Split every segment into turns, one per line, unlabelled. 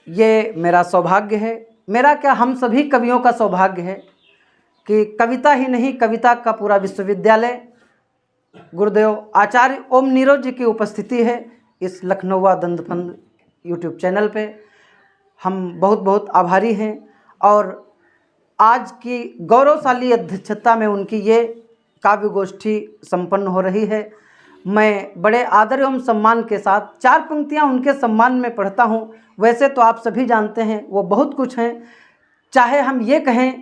ये मेरा सौभाग्य है, मेरा क्या हम सभी कवियों का सौभाग्य है कि कविता ही नहीं, कविता का पूरा विश्वविद्यालय गुरुदेव आचार्य ओम नीरज जी की उपस्थिति है इस लखनऊ दंद फंद यूट्यूब चैनल पे। हम बहुत बहुत आभारी हैं और आज की गौरवशाली अध्यक्षता में उनकी ये काव्य गोष्ठी संपन्न हो रही है। मैं बड़े आदर एवं सम्मान के साथ 4 पंक्तियाँ उनके सम्मान में पढ़ता हूँ। वैसे तो आप सभी जानते हैं वो बहुत कुछ हैं, चाहे हम ये कहें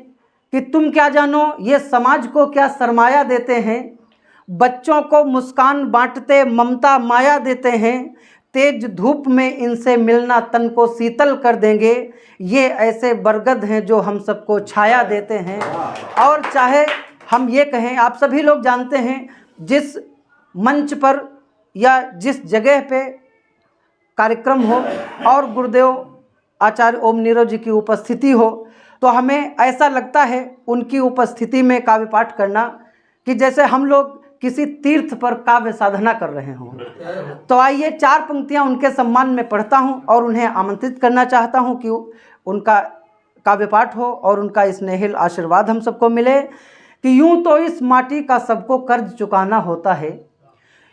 कि तुम क्या जानो ये समाज को क्या सरमाया देते हैं, बच्चों को मुस्कान बांटते ममता माया देते हैं, तेज धूप में इनसे मिलना तन को शीतल कर देंगे, ये ऐसे बरगद हैं जो हम सबको छाया देते हैं। और चाहे हम ये कहें, आप सभी लोग जानते हैं जिस मंच पर या जिस जगह पे कार्यक्रम हो और गुरुदेव आचार्य ओम नीरज जी की उपस्थिति हो तो हमें ऐसा लगता है उनकी उपस्थिति में काव्य पाठ करना कि जैसे हम लोग किसी तीर्थ पर काव्य साधना कर रहे हों। तो आइए 4 पंक्तियां उनके सम्मान में पढ़ता हूं और उन्हें आमंत्रित करना चाहता हूं कि उनका काव्य पाठ हो और उनका स्नेहिल आशीर्वाद हम सबको मिले। कि यूं तो इस माटी का सबको कर्ज चुकाना होता है,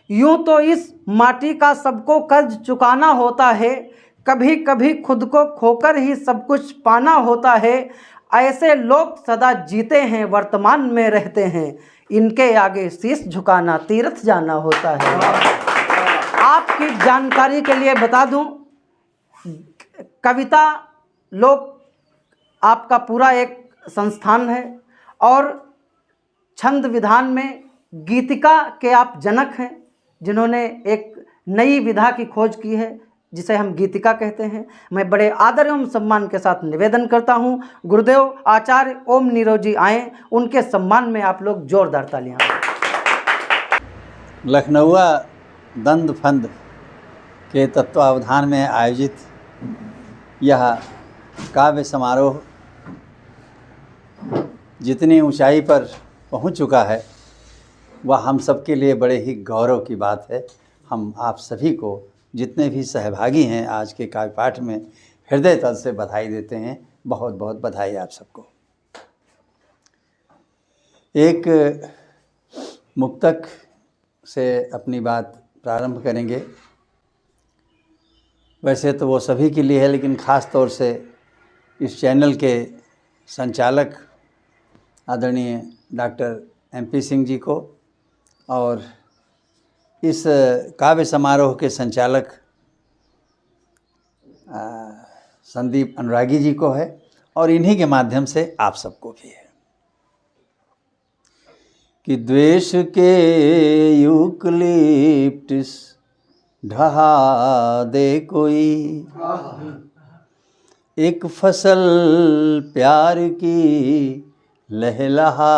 यूं तो इस माटी का सबको कर्ज चुकाना होता है, कभी कभी खुद को खोकर ही सब कुछ पाना होता है, ऐसे लोग सदा जीते हैं वर्तमान में रहते हैं, इनके आगे शीश झुकाना तीर्थ जाना होता है। आपकी जानकारी के लिए बता दूं, कविता लोक आपका पूरा एक संस्थान है और छंद विधान में गीतिका के आप जनक हैं, जिन्होंने एक नई विधा की खोज की है जिसे हम गीतिका कहते हैं। मैं बड़े आदर एवं सम्मान के साथ निवेदन करता हूं, गुरुदेव आचार्य ओम नीरज जी आए, उनके सम्मान में आप लोग जोरदार तालियां।
लखनऊ दंद फंद के तत्वावधान में आयोजित यह काव्य समारोह जितनी ऊंचाई पर पहुंच चुका है वह हम सब के लिए बड़े ही गौरव की बात है। हम आप सभी को जितने भी सहभागी हैं आज के काव्य पाठ में हृदय तल से बधाई देते हैं। बहुत बहुत बधाई आप सबको। एक मुक्तक से अपनी बात प्रारंभ करेंगे। वैसे तो वो सभी के लिए है, लेकिन ख़ास तौर से इस चैनल के संचालक आदरणीय डॉक्टर MP सिंह जी को और इस काव्य समारोह के संचालक संदीप अनुरागी जी को है और इन्हीं के माध्यम से आप सबको भी है कि द्वेष के यूकलिप्टिस ढहा दे कोई, एक फसल प्यार की लहलहा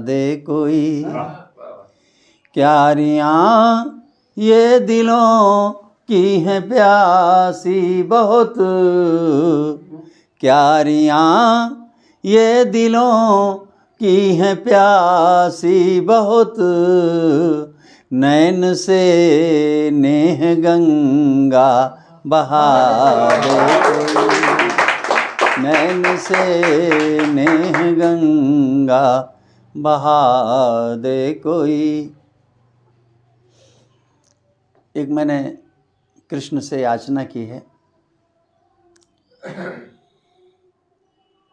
दे कोई, क्यारियाँ ये दिलों की हैं प्यासी बहुत, क्यारियाँ ये दिलों की हैं प्यासी बहुत, नैन से नेह गंगा बहा दे कोई, नैन से नेह गंगा बहा दे कोई। एक मैंने कृष्ण से याचना की है,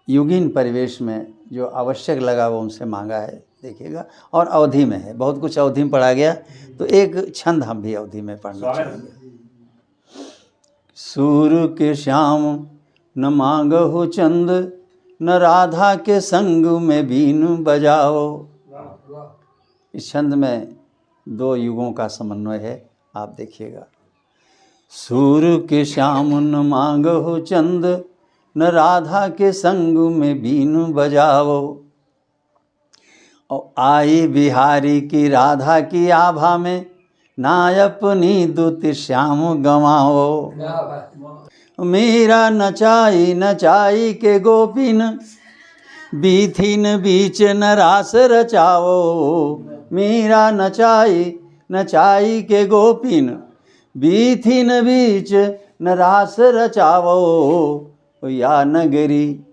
युगीन परिवेश में जो आवश्यक लगा वो उनसे मांगा है, देखिएगा। और अवधि में है, बहुत कुछ अवधि में पढ़ा गया तो एक छंद हम भी अवधि में पढ़ना चाहेंगे। सूर्य के श्याम न मांगहु चंद, न राधा के संग में बीन बजाओ। इस छंद में 2 युगों का समन्वय है, आप देखिएगा। सूर्य के श्याम न मांगहु चंद, न राधा के संग में बीन बजाओ। और आई बिहारी की राधा की आभा में, ना अपनी दूत श्याम गंवाओ। मीरा नचाई नचाई के गोपिन, बीथिन बीच न रास रचाओ। मीरा नचाई नचाई के गोपिन, बीथिन बीच न रास रचावो। या नगरी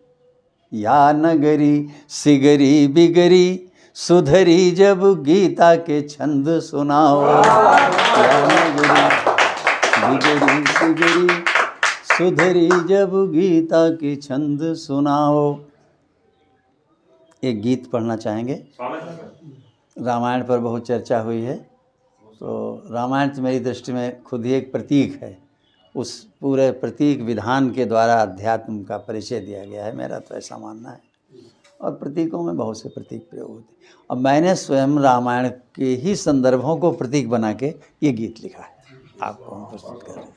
सिगरी बिगरी सुधरी जब गीता के छंद सुनाओ। या नगरी बिगरी सिगरी सुधरी जब गीता के छंद सुनाओ। एक गीत पढ़ना चाहेंगे। रामायण पर बहुत चर्चा हुई है, तो रामायण तो मेरी दृष्टि में खुद ही एक प्रतीक है। उस पूरे प्रतीक विधान के द्वारा अध्यात्म का परिचय दिया गया है, मेरा तो ऐसा मानना है। और प्रतीकों में बहुत से प्रतीक प्रयोग होते हैं। अब मैंने स्वयं रामायण के ही संदर्भों को प्रतीक बना के ये गीत लिखा है, आपको हम प्रस्तुत कर रहे हैं।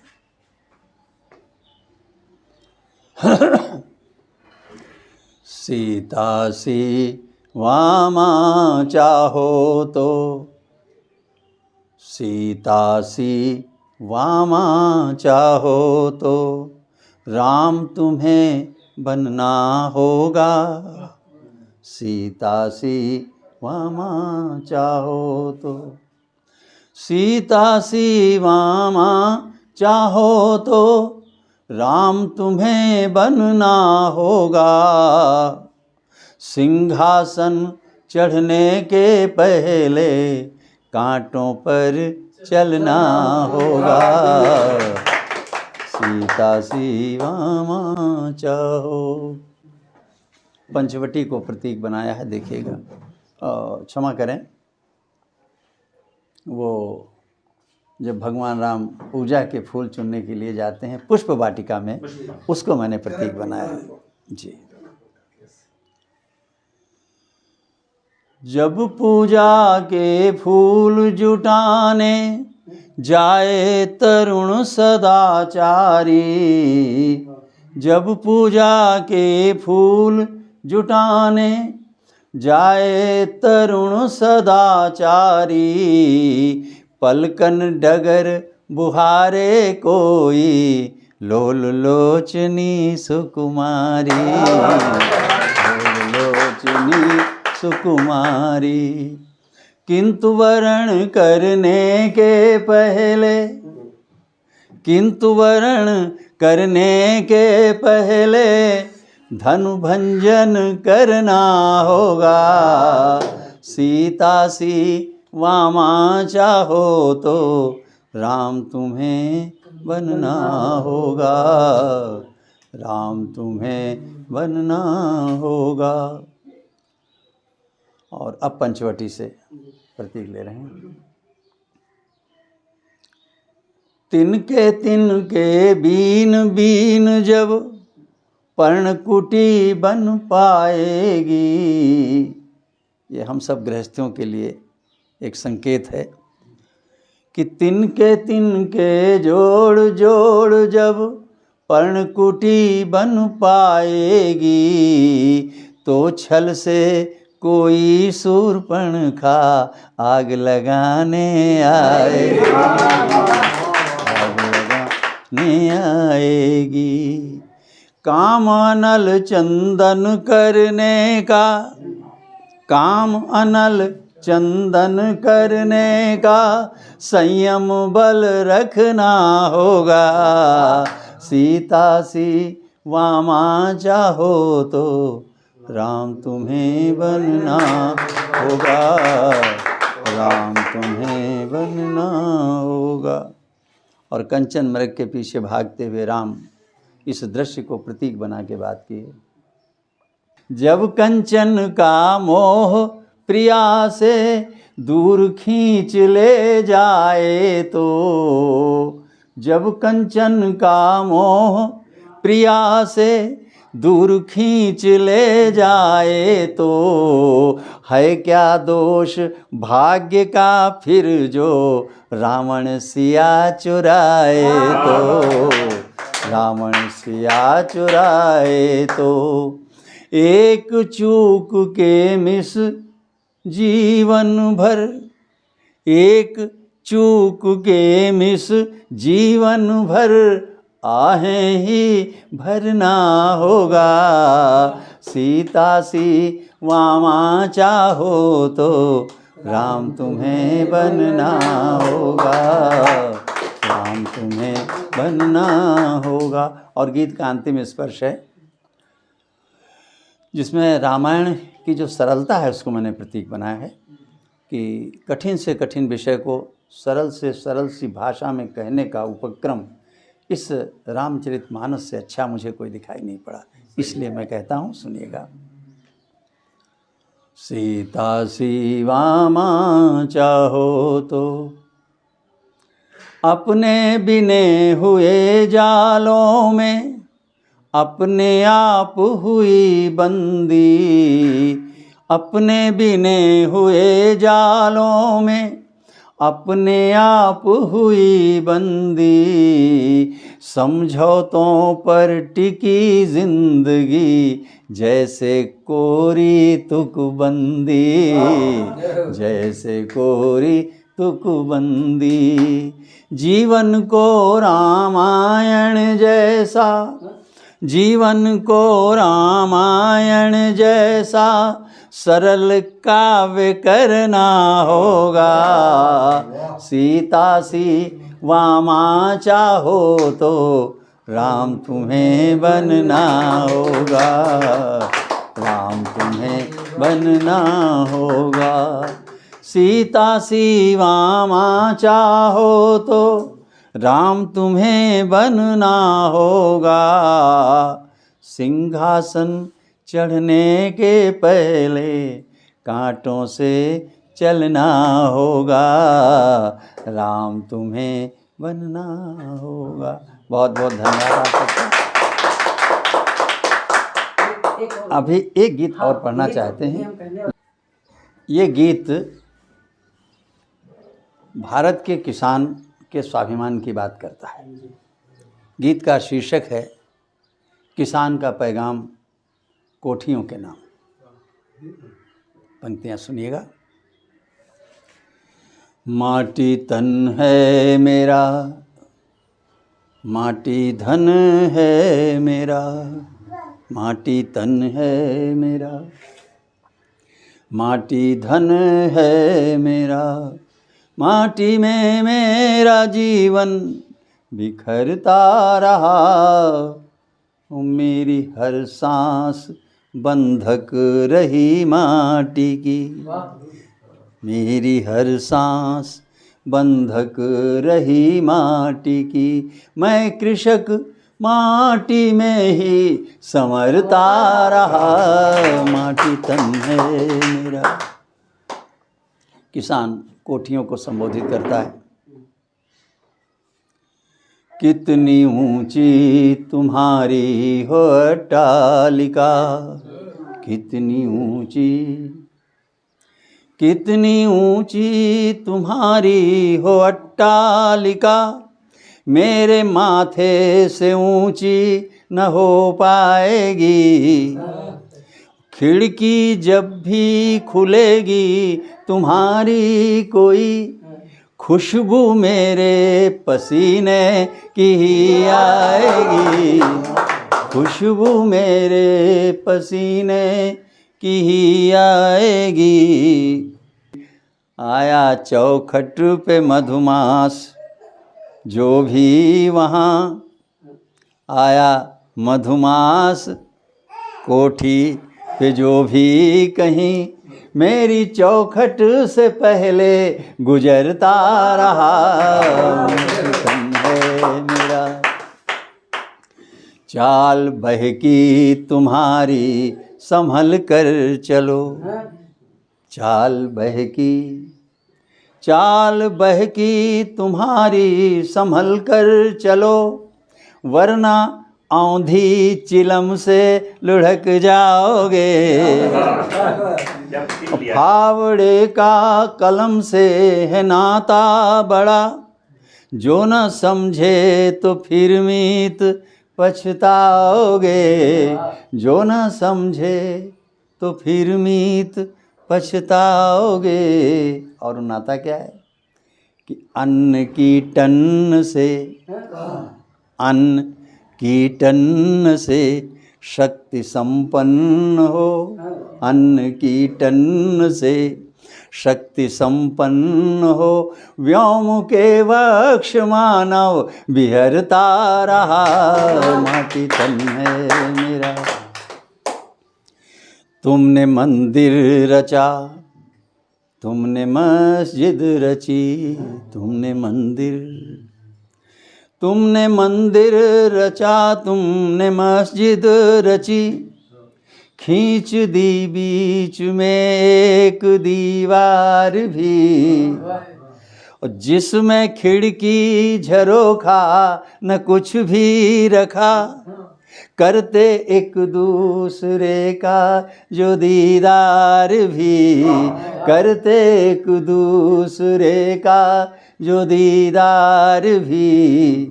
सीता सी वामा चाहो तो, सीता सी वामा चाहो तो राम तुम्हें बनना होगा। सीता सी वामा चाहो तो, सीता सी वामा चाहो तो राम तुम्हें बनना होगा। सिंहासन चढ़ने के पहले कांटों पर चलना होगा। सीता सी वामा चाहो। पंचवटी को प्रतीक बनाया है, देखिएगा। क्षमा करें, वो जब भगवान राम पूजा के फूल चुनने के लिए जाते हैं पुष्प वाटिका में, उसको मैंने प्रतीक बनाया है जी। जब पूजा के फूल जुटाने जाए तरुण सदाचारी, जब पूजा के फूल जुटाने जाए तरुण सदाचारी, पलकन डगर बुहारे कोई लोल लोचनी सुकुमारी। लोल लोचनी सुकुमारी, किंतु वरण करने के पहले, किंतु वरण करने के पहले धनु भंजन करना होगा। सीता सी वामा चाहो तो राम तुम्हें बनना होगा। राम तुम्हें बनना होगा। और अब पंचवटी से प्रतीक ले रहे हैं। तिनके बीन बीन जब पर्णकुटी बन पाएगी। ये हम सब गृहस्थियों के लिए एक संकेत है कि तिनके जोड़ जोड़ जब पर्णकुटी बन पाएगी, तो छल से कोई शूर्पणखा आग लगाने आएगी। आग लगाने आएगी। काम अनल चंदन करने का, काम अनल चंदन करने का संयम बल रखना होगा। सीता सी वामा चाहो तो राम तुम्हें बनना होगा। राम तुम्हें बनना होगा। और कंचन मृग के पीछे भागते हुए राम इस दृश्य को प्रतीक बना के बात की। जब कंचन का मोह प्रिया से दूर खींच ले जाए तो, जब कंचन का मोह प्रिया से दूर खींच ले जाए तो, है क्या दोष भाग्य का फिर जो रावण सिया चुराए तो। रावण सिया चुराए तो। एक चूक के मिस जीवन भर, एक चूक के मिस जीवन भर आहें ही भरना होगा। सीता सी वामा चाहो तो राम तुम्हें बनना होगा। राम तुम्हें बनना होगा। और गीत का अंतिम स्पर्श है जिसमें रामायण की जो सरलता है उसको मैंने प्रतीक बनाया है कि कठिन से कठिन विषय को सरल से सरल सी भाषा में कहने का उपक्रम इस रामचरितमानस से अच्छा मुझे कोई दिखाई नहीं पड़ा, इसलिए मैं कहता हूँ, सुनिएगा। सीता सीवामा चाहो तो अपने बिने हुए जालों में अपने आप हुई बंदी, अपने बिने हुए जालों में अपने आप हुई बंदी, समझौतों पर टिकी जिंदगी जैसे कोरी तुकबंदी, जैसे कोरी तुकबंदी। जीवन को रामायण जैसा, जीवन को रामायण जैसा सरल काव्य करना होगा। सीता सी वामा चाहो तो राम तुम्हें बनना होगा, राम तुम्हें बनना होगा। सीता सी वामा चाहो तो राम तुम्हें बनना होगा। सिंहासन चढ़ने के पहले कांटों से चलना होगा, राम तुम्हें बनना होगा। बहुत बहुत धन्यवाद आप सबका। अभी एक गीत और पढ़ना चाहते हैं। ये गीत भारत के किसान के स्वाभिमान की बात करता है। गीत का शीर्षक है किसान का पैगाम कोठियों के नाम। पंक्तियां सुनिएगा। माटी तन है मेरा, माटी धन है मेरा, माटी तन है मेरा, माटी धन है मेरा, माटी में मेरा जीवन बिखरता रहा। मेरी हर सांस बंधक रही माटी की, मेरी हर सांस बंधक रही माटी की। मैं कृषक माटी में ही संवरता रहा, माटी तन है मेरा। किसान कोठियों को संबोधित करता है। कितनी ऊंची तुम्हारी हो अट्टालिका, कितनी ऊंची, कितनी ऊंची तुम्हारी हो अट्टालिका, मेरे माथे से ऊंची न हो पाएगी। खिड़की जब भी खुलेगी तुम्हारी कोई, खुशबू मेरे पसीने की ही आएगी, खुशबू मेरे पसीने की ही आएगी। आया चौखट पे मधुमास जो भी वहाँ, आया मधुमास कोठी पे जो भी कहीं, मेरी चौखट से पहले गुजरता रहा। तन है मेरा। चाल बहकी तुम्हारी संभल कर चलो, चाल बहकी, चाल बहकी तुम्हारी संभल कर चलो, वरना औंधी चिलम से लुढ़क जाओगे। फावड़े का कलम से है नाता बड़ा, जो न समझे तो फिर मीत पछताओगे, जो न समझे तो फिर मीत पछताओगे। और नाता क्या है कि अन्न की टन से, अन्न की टन से शक्ति संपन्न हो, अन्न की टन से शक्ति संपन्न हो व्योम के वक्ष मानव बिहरता रहा। माटी तन है मेरा। तुमने मंदिर रचा, तुमने मस्जिद रची, तुमने मंदिर रचा, तुमने मस्जिद रची, खींच दी बीच में एक दीवार भी, और जिसमें खिड़की झरोखा न कुछ भी रखा, करते एक दूसरे का जो दीदार भी, करते एक दूसरे का जो दीदार भी।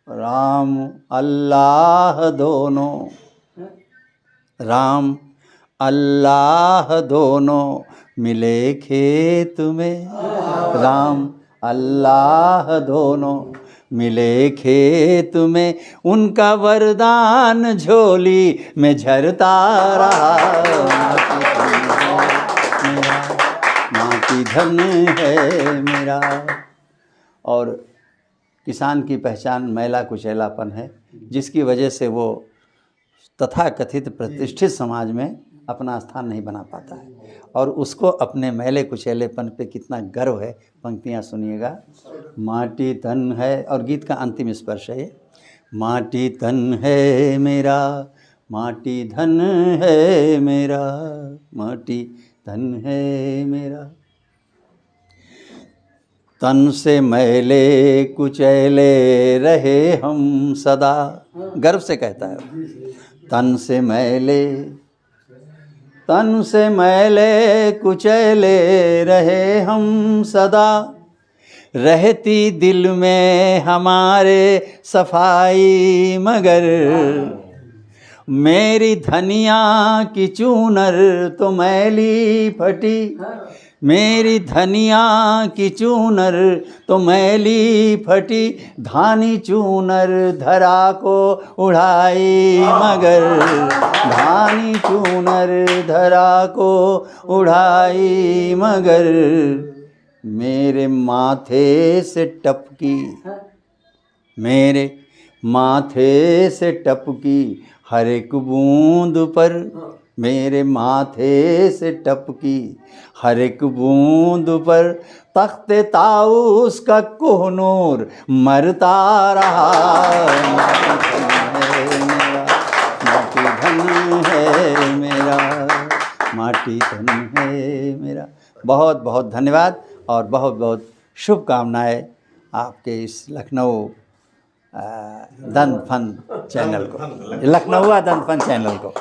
राम अल्लाह दोनों, राम अल्लाह दोनों मिले खेत में, राम अल्लाह दोनों मिले खेत में, उनका वरदान झोली में झरता रहा। माटी धन है मेरा। और किसान की पहचान मैला कुचैलापन है, जिसकी वजह से वो तथाकथित प्रतिष्ठित समाज में अपना स्थान नहीं बना पाता है, और उसको अपने मैले कुचैलेपन पे कितना गर्व है। पंक्तियाँ सुनिएगा। माटी तन है, और गीत का अंतिम स्पर्श है ये। माटी तन है मेरा, माटी धन है मेरा, माटी धन है मेरा। तन से मैले कुचैले रहे हम सदा, गर्व से कहता है। तन से मैले कुचैले रहे हम सदा, रहती दिल में हमारे सफाई मगर, मेरी धनिया की चूनर तो मैली फटी, मेरी धनिया की चूनर तो मैली फटी, धानी चूनर धरा को उड़ाई मगर, धानी चूनर धरा को उड़ाई मगर, मेरे माथे से टपकी, मेरे माथे से टपकी हर एक बूंद पर, मेरे माथे से टपकी हर एक बूंद पर, तख्ते ताऊस का कोहनूर मरता रहा। माटी धन है मेरा, माटी धन है मेरा। बहुत बहुत धन्यवाद और बहुत बहुत शुभकामनाएं आपके इस लखनऊ दंत फन चैनल को, लखनऊ दंत फन चैनल को।